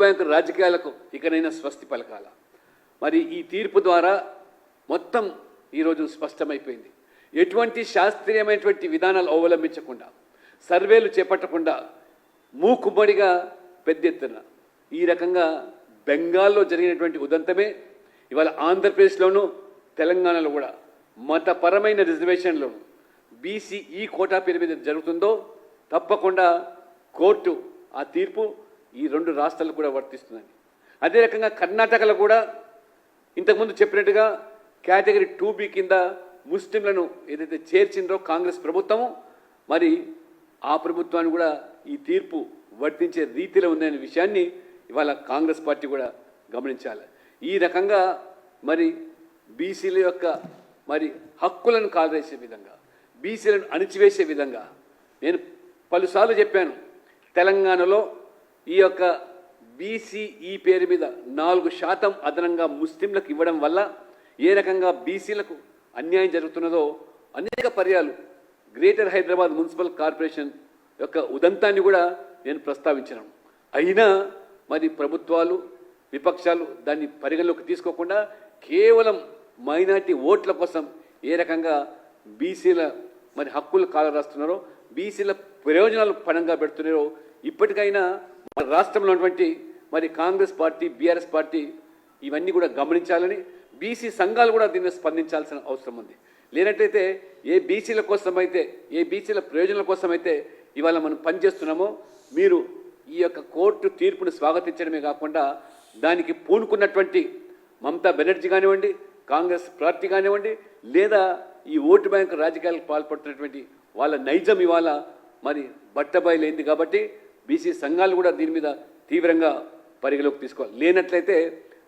Bank రాజకీయాలకు ఇకనైనా స్వస్తి పలకాల. మరి ఈ తీర్పు ద్వారా మొత్తం ఈరోజు స్పష్టమైపోయింది. ఎటువంటి శాస్త్రీయమైనటువంటి విధానాలు అవలంబించకుండా, సర్వేలు చేపట్టకుండా మూకుమ్మడిగా పెద్ద ఎత్తున ఈ రకంగా బెంగాల్లో జరిగినటువంటి ఉదంతమే ఇవాళ ఆంధ్రప్రదేశ్లోనూ తెలంగాణలో కూడా మతపరమైన రిజర్వేషన్లను బీసీఈ కోటా పేరు మీద జరుగుతుందో తప్పకుండా కోర్టు ఆ తీర్పు ఈ రెండు రాష్ట్రాలకు కూడా వర్తిస్తుందని. అదే రకంగా కర్ణాటకలో కూడా ఇంతకుముందు చెప్పినట్టుగా కేటగిరీ 2B కింద ముస్లింలను ఏదైతే చేర్చిందో కాంగ్రెస్ ప్రభుత్వము, మరి ఆ ప్రభుత్వాన్ని కూడా ఈ తీర్పు వర్తించే రీతిలో ఉందనే విషయాన్ని ఇవాళ కాంగ్రెస్ పార్టీ కూడా గమనించాలి. ఈ రకంగా మరి బీసీల యొక్క మరి హక్కులను కాలరేసే విధంగా, బీసీలను అణిచివేసే విధంగా నేను పలుసార్లు చెప్పాను. తెలంగాణలో ఈ యొక్క బీసీఈ పేరు మీద 4% అదనంగా ముస్లింలకు ఇవ్వడం వల్ల ఏ రకంగా బీసీలకు అన్యాయం జరుగుతున్నదో అనేక పర్యాలు గ్రేటర్ హైదరాబాద్ మున్సిపల్ కార్పొరేషన్ యొక్క ఉదంతాన్ని కూడా నేను ప్రస్తావించాను. అయినా మరి ప్రభుత్వాలు, విపక్షాలు దాన్ని పరిగణలోకి తీసుకోకుండా కేవలం మైనార్టీ ఓట్ల కోసం ఏ రకంగా బీసీల మరి హక్కులు కాలరాస్తున్నారో, బీసీల ప్రయోజనాలు పణంగా పెడుతున్నారో ఇప్పటికైనా మన రాష్ట్రంలో ఉన్నటువంటి మరి కాంగ్రెస్ పార్టీ, బీఆర్ఎస్ పార్టీ ఇవన్నీ కూడా గమనించాలని, బీసీ సంఘాలు కూడా దీన్ని స్పందించాల్సిన అవసరం ఉంది. లేనట్లయితే ఏ బీసీల కోసమైతే, ఏ బీసీల ప్రయోజనాల కోసమైతే ఇవాళ మనం పనిచేస్తున్నామో, మీరు ఈ యొక్క కోర్టు తీర్పును స్వాగతించడమే కాకుండా దానికి పూనుకున్నటువంటి మమతా బెనర్జీ కానివ్వండి, కాంగ్రెస్ పార్టీ కానివ్వండి, లేదా ఈ ఓటు బ్యాంకు రాజకీయాలకు పాల్పడుతున్నటువంటి వాళ్ళ నైజం ఇవాళ మరి బట్టబయలైంది. కాబట్టి బీసీ సంఘాలు కూడా దీని మీద తీవ్రంగా పరిగణలోకి తీసుకోవాలి. లేనట్లయితే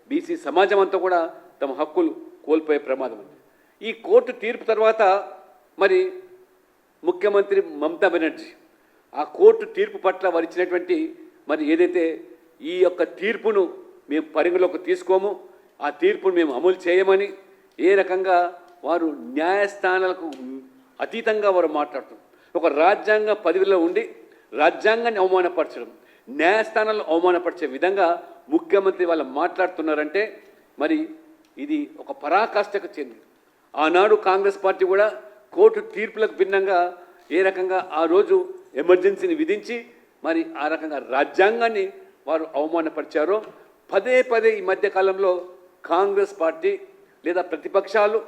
బీసీ సమాజం అంతా కూడా తమ హక్కులు కోల్పోయే ప్రమాదం ఉంది. ఈ కోర్టు తీర్పు తర్వాత మరి ముఖ్యమంత్రి మమతా బెనర్జీ ఆ కోర్టు తీర్పు పట్ల వారు ఇచ్చినటువంటి మరి ఏదైతే ఈ యొక్క తీర్పును మేము పరిగణలోకి తీసుకోము, ఆ తీర్పును మేము అమలు చేయమని ఏ రకంగా వారు న్యాయస్థానాలకు అతీతంగా వారు మాట్లాడుతున్నారు. ఒక రాజ్యాంగ పదవిలో ఉండి రాజ్యాంగాన్ని అవమానపరచడం, న్యాయస్థానాలను అవమానపరిచే విధంగా ముఖ్యమంత్రి వాళ్ళు మాట్లాడుతున్నారంటే మరి ఇది ఒక పరాకాష్ఠకు చెందింది. ఆనాడు కాంగ్రెస్ పార్టీ కూడా కోర్టు తీర్పులకు భిన్నంగా ఏ రకంగా ఆ రోజు ఎమర్జెన్సీని విధించి మరి ఆ రకంగా రాజ్యాంగాన్ని వారు అవమానపరిచారో, పదే పదే ఈ మధ్యకాలంలో కాంగ్రెస్ పార్టీ లేదా ప్రతిపక్షాలు,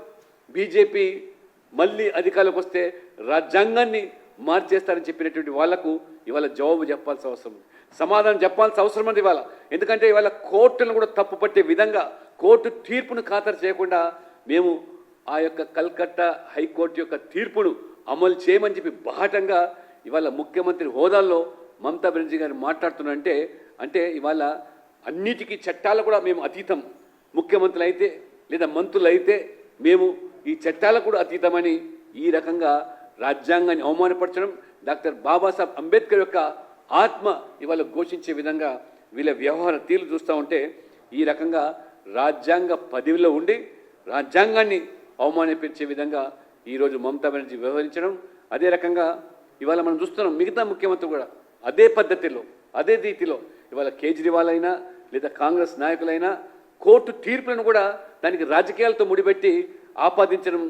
బీజేపీ మళ్ళీ అధికారంలోకి వస్తే రాజ్యాంగాన్ని మార్చేస్తారని చెప్పినటువంటి వాళ్లకు ఇవాళ జవాబు చెప్పాల్సిన అవసరం ఉంది, సమాధానం చెప్పాల్సిన అవసరం ఉంది ఇవాళ. ఎందుకంటే ఇవాళ కోర్టులను కూడా తప్పుపట్టే విధంగా కోర్టు తీర్పును ఖాతరు చేయకుండా మేము ఆ యొక్క కల్కట్టా హైకోర్టు యొక్క తీర్పును అమలు చేయమని చెప్పి బాహటంగా ఇవాళ ముఖ్యమంత్రి హోదాల్లో మమతా బెనర్జీ గారు మాట్లాడుతున్నారంటే అంటే ఇవాళ అన్నిటికీ చట్టాలు కూడా మేము అతీతం, ముఖ్యమంత్రులు అయితే లేదా మంత్రులు అయితే మేము ఈ చట్టాలకు కూడా అతీతమని ఈ రకంగా రాజ్యాంగాన్ని అవమానపరచడం, డాక్టర్ బాబాసాహెబ్ అంబేద్కర్ యొక్క ఆత్మ ఇవాళ ఘోషించే విధంగా వీళ్ళ వ్యవహార తీరు చూస్తూ ఉంటే ఈ రకంగా రాజ్యాంగ పదవిలో ఉండి రాజ్యాంగాన్ని అవమానపరిచే విధంగా ఈరోజు మమతా బెనర్జీ వ్యవహరించడం. అదే రకంగా ఇవాళ మనం చూస్తున్నాం మిగతా ముఖ్యమంత్రి కూడా అదే పద్ధతిలో, అదే రీతిలో ఇవాళ కేజ్రీవాల్ అయినా లేదా కాంగ్రెస్ నాయకులైనా కోర్టు తీర్పులను కూడా దానికి రాజకీయాలతో ముడిపెట్టి ఆపాదించడం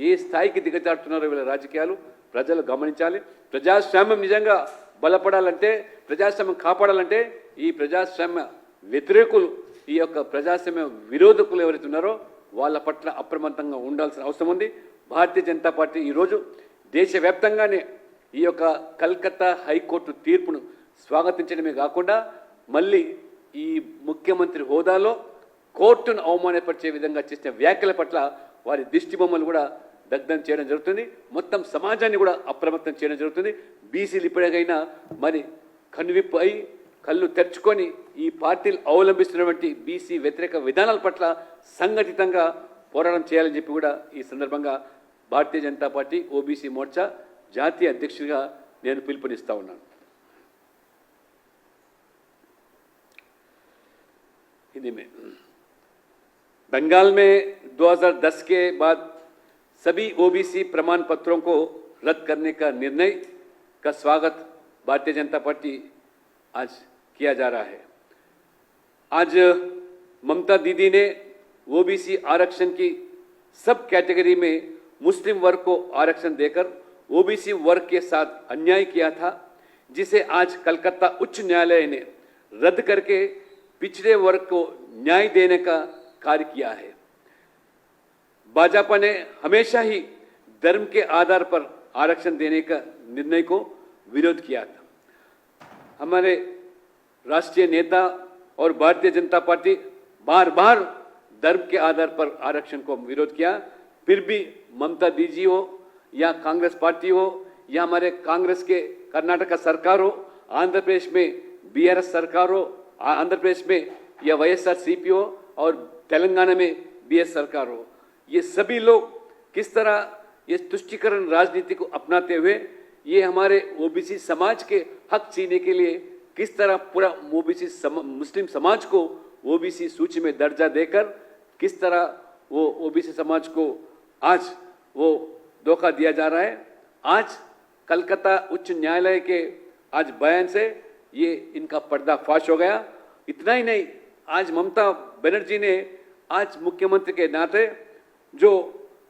ఏ స్థాయికి దిగజారుతున్నారో వీళ్ళ రాజకీయాలు ప్రజలు గమనించాలి. ప్రజాస్వామ్యం నిజంగా బలపడాలంటే, ప్రజాస్వామ్యం కాపాడాలంటే ఈ ప్రజాస్వామ్య వ్యతిరేకులు, ఈ యొక్క ప్రజాస్వామ్య విరోధకులు ఎవరైతే ఉన్నారో వాళ్ళ పట్ల అప్రమత్తంగా ఉండాల్సిన అవసరం ఉంది. భారతీయ జనతా పార్టీ ఈరోజు దేశవ్యాప్తంగానే ఈ యొక్క కల్కత్తా హైకోర్టు తీర్పును స్వాగతించడమే కాకుండా మళ్ళీ ఈ ముఖ్యమంత్రి హోదాలో కోర్టును అవమానపరిచే విధంగా చేసిన వ్యాఖ్యల పట్ల వారి దిష్టి బొమ్మలు కూడా దగ్ధం చేయడం జరుగుతుంది. మొత్తం సమాజాన్ని కూడా అప్రమత్తం చేయడం జరుగుతుంది. బీసీలు ఇప్పటికైనా మరి కనువిప్పు అయి కళ్ళు తెరుచుకొని ఈ పార్టీలు అవలంబిస్తున్నటువంటి బీసీ వ్యతిరేక విధానాల పట్ల సంఘటితంగా పోరాటం చేయాలని చెప్పి కూడా ఈ సందర్భంగా భారతీయ జనతా పార్టీ ఓబీసీ మోర్చా జాతీయ అధ్యక్షుడిగా నేను పిలుపునిస్తా ఉన్నాను. हिंदी में बंगाल में 2010 के बाद सभी ओबीसी प्रमाण पत्रों को रद्द करने का निर्णय का स्वागत भारतीय जनता पार्टी आज किया जा रहा है। आज ममता दीदी ने ओबीसी आरक्षण की सब कैटेगरी में मुस्लिम वर्ग को आरक्षण देकर ओबीसी वर्ग के साथ अन्याय किया था, जिसे आज कलकत्ता उच्च न्यायालय ने रद्द करके पिछड़े वर्ग को न्याय देने का कार्य किया है। भाजपा ने हमेशा ही धर्म के आधार पर आरक्षण देने का निर्णय को विरोध किया था। हमारे राष्ट्रीय नेता और भारतीय जनता पार्टी बार बार धर्म के आधार पर आरक्षण को विरोध किया, फिर भी ममता दीदी हो या कांग्रेस पार्टी हो या हमारे कांग्रेस के कर्नाटक का सरकार हो, आंध्र प्रदेश में बीआरएस सरकार हो, आंध्र प्रदेश में या वाईएसआरसीपी हो और तेलंगाना में बीएस सरकार हो, ये सभी लोग किस तरह ये तुष्टीकरण राजनीति को अपनाते हुए ये हमारे ओबीसी समाज के हक छीनने के लिए किस तरह पूरा ओबीसी मुस्लिम समाज को ओबीसी सूची में दर्जा देकर किस तरह वो ओबीसी समाज को आज वो धोखा दिया जा रहा है। आज कलकत्ता उच्च न्यायालय के आज बयान से ये इनका पर्दाफाश हो गया। इतना ही नहीं, आज ममता बनर्जी ने आज मुख्यमंत्री के नाते जो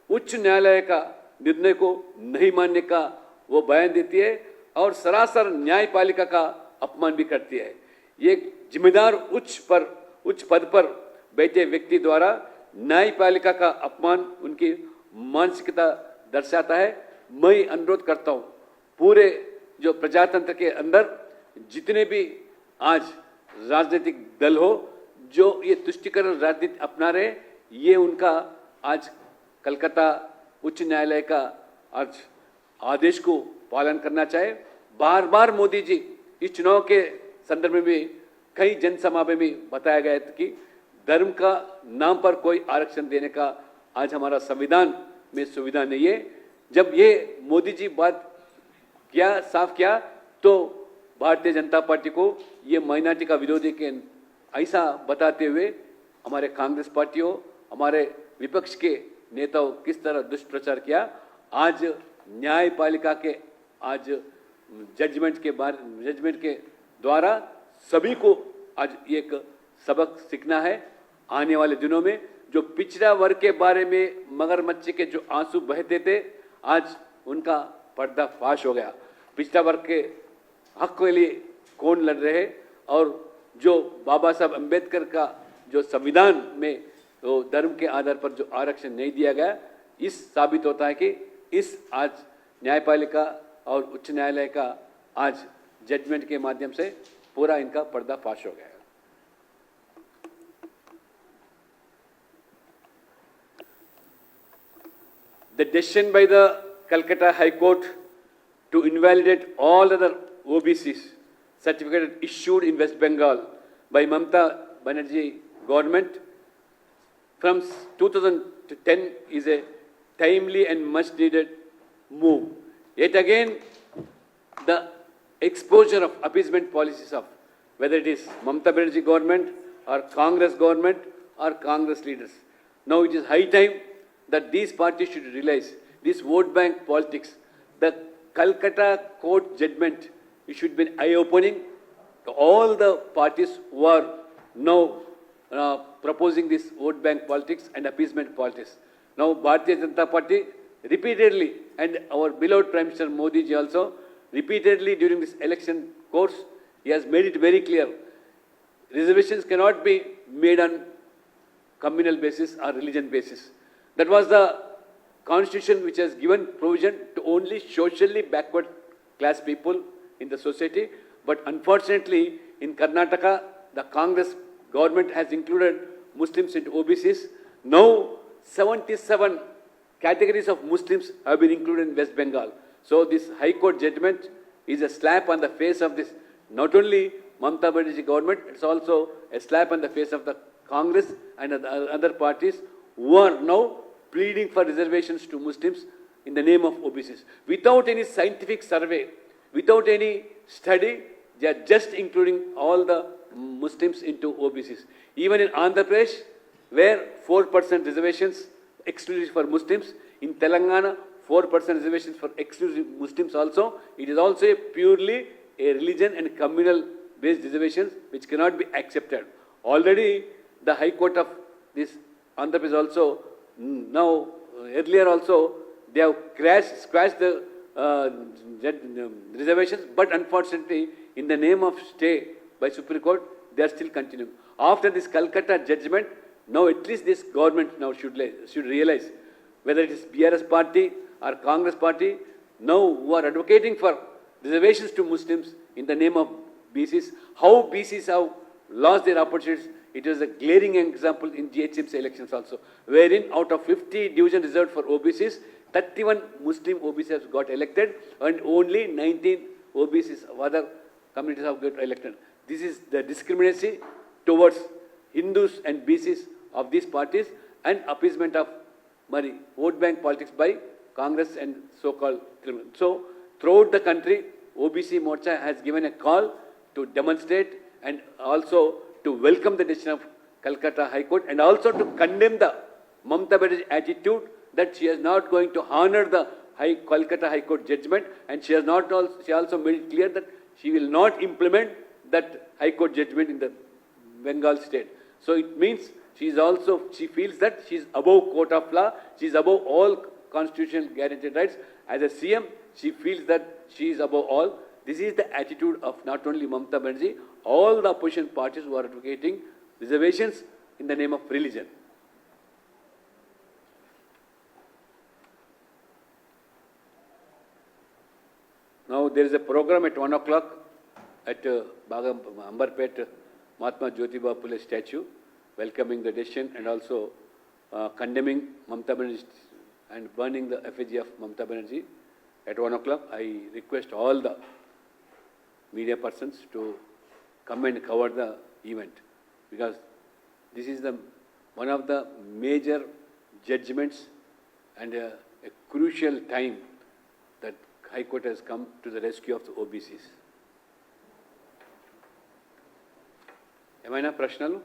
उच्च न्यायालय का निर्णय को नहीं मानने का वो बयान देती है और सरासर न्यायपालिका का अपमान भी करती है। ये जिम्मेदार उच्च पद पर बैठे व्यक्ति द्वारा न्यायपालिका का अपमान उनकी मानसिकता दर्शाता है। मैं अनुरोध करता हूं पूरे जो प्रजातंत्र के अंदर जितने भी आज राजनीतिक दल हो जो ये तुष्टीकरण राजनीति अपना रहे, ये उनका आज कलकत्ता उच्च न्यायालय का आज आदेश को पालन करना चाहे। बार बार मोदी जी इस चुनाव के संदर्भ में भी कई जनसभा में बताया गया था कि धर्म का नाम पर कोई आरक्षण देने का आज हमारा संविधान में सुविधा नहीं है। जब ये मोदी जी बात किया साफ किया तो भारतीय जनता पार्टी को ये माइनॉरिटी का विरोधी के ऐसा बताते हुए हमारे कांग्रेस पार्टी हो, हमारे विपक्ष के नेताओं किस तरह दुष्प्रचार किया। आज न्यायपालिका के आज जजमेंट के द्वारा सभी को आज एक सबक सीखना है। आने वाले दिनों में जो पिछड़ा वर्ग के बारे में मगरमच्छ के जो आंसू बहते थे, आज उनका पर्दाफाश हो गया। पिछड़ा वर्ग के हक के लिए कौन लड़ रहे हैं और जो बाबा साहब अम्बेडकर का जो संविधान में तो धर्म के आधार पर जो आरक्षण नहीं दिया गया, इस साबित होता है कि इस आज न्यायपालिका और उच्च न्यायालय का आज जजमेंट के माध्यम से पूरा इनका पर्दाफाश हो गया। The decision by the Calcutta High Court to invalidate all other OBCs certificate issued in West Bengal by Mamata Banerjee government from 2010 is a timely and much needed move. Yet again, the exposure of appeasement policies of whether it is Mamata Banerjee government or Congress government or Congress leaders. Now it is high time that these parties should realize this vote bank politics. The Calcutta court judgment, it should be eye-opening to all the parties who are now proposing this vote bank politics and appeasement politics. Now Bharatiya Janata Party repeatedly, and our beloved Prime Minister Modi ji also, repeatedly during this election course, he has made it very clear, reservations cannot be made on communal basis or religion basis. That was the constitution which has given provision to only socially backward class people in the society. But unfortunately, in Karnataka, the Congress government has included Muslims into OBCs. Now, 77 categories of Muslims have been included in West Bengal. So this High Court judgment is a slap on the face of this, not only Mamata Banerjee government, it's also a slap on the face of the Congress and other parties who are now pleading for reservations to Muslims in the name of OBCs. Without any scientific survey, without any study, they are just including all the Muslims into OBCs. Even in Andhra Pradesh, where 4% reservations exclusive for Muslims, in Telangana, 4% reservations for exclusive Muslims also, it is also purely a religion and communal based reservations which cannot be accepted. Already the High Court of this Andhra Pradesh also, now earlier also, they have scratched the reservations, but unfortunately, in the name of stay by Supreme Court, they are still continuing. After this Calcutta judgment, now at least this government now should realize whether it is BRS party or Congress party, now who are advocating for reservations to Muslims in the name of BCs, how BCs have lost their opportunities. It was a glaring example in GHMC elections also, wherein out of 50 divisions reserved for OBCs, 31 Muslim OBCs got elected and only 19 OBCs of other communities have got elected. This is the discrimination towards Hindus and BCs of these parties and appeasement of vote bank politics by Congress and so-called criminal. So, throughout the country, OBC Morcha has given a call to demonstrate and also to welcome the decision of Calcutta High Court and also to condemn the Mamata Banerjee's attitude that she is not going to honor the Calcutta High Court judgment, and she also made it clear that she will not implement that High Court judgment in the Bengal state. So it means she feels that she is above court of law, she is above all constitutional guaranteed rights. As a CM, she feels that she is above all. This is the attitude of not only Mamata Banerjee, all the opposition parties who are advocating reservations in the name of religion. Now there is a program at 1 o'clock at Ambarpet Mahatma Jyotiba Phule statue, welcoming the decision and also condemning Mamata Banerjee and burning the effigy of Mamata Banerjee at 1 o'clock. I request all the media persons to come and cover the event, because this is one of the major judgments and a crucial time that High Court has come to the rescue of the OBCs. ఏమైనా ప్రశ్నలు?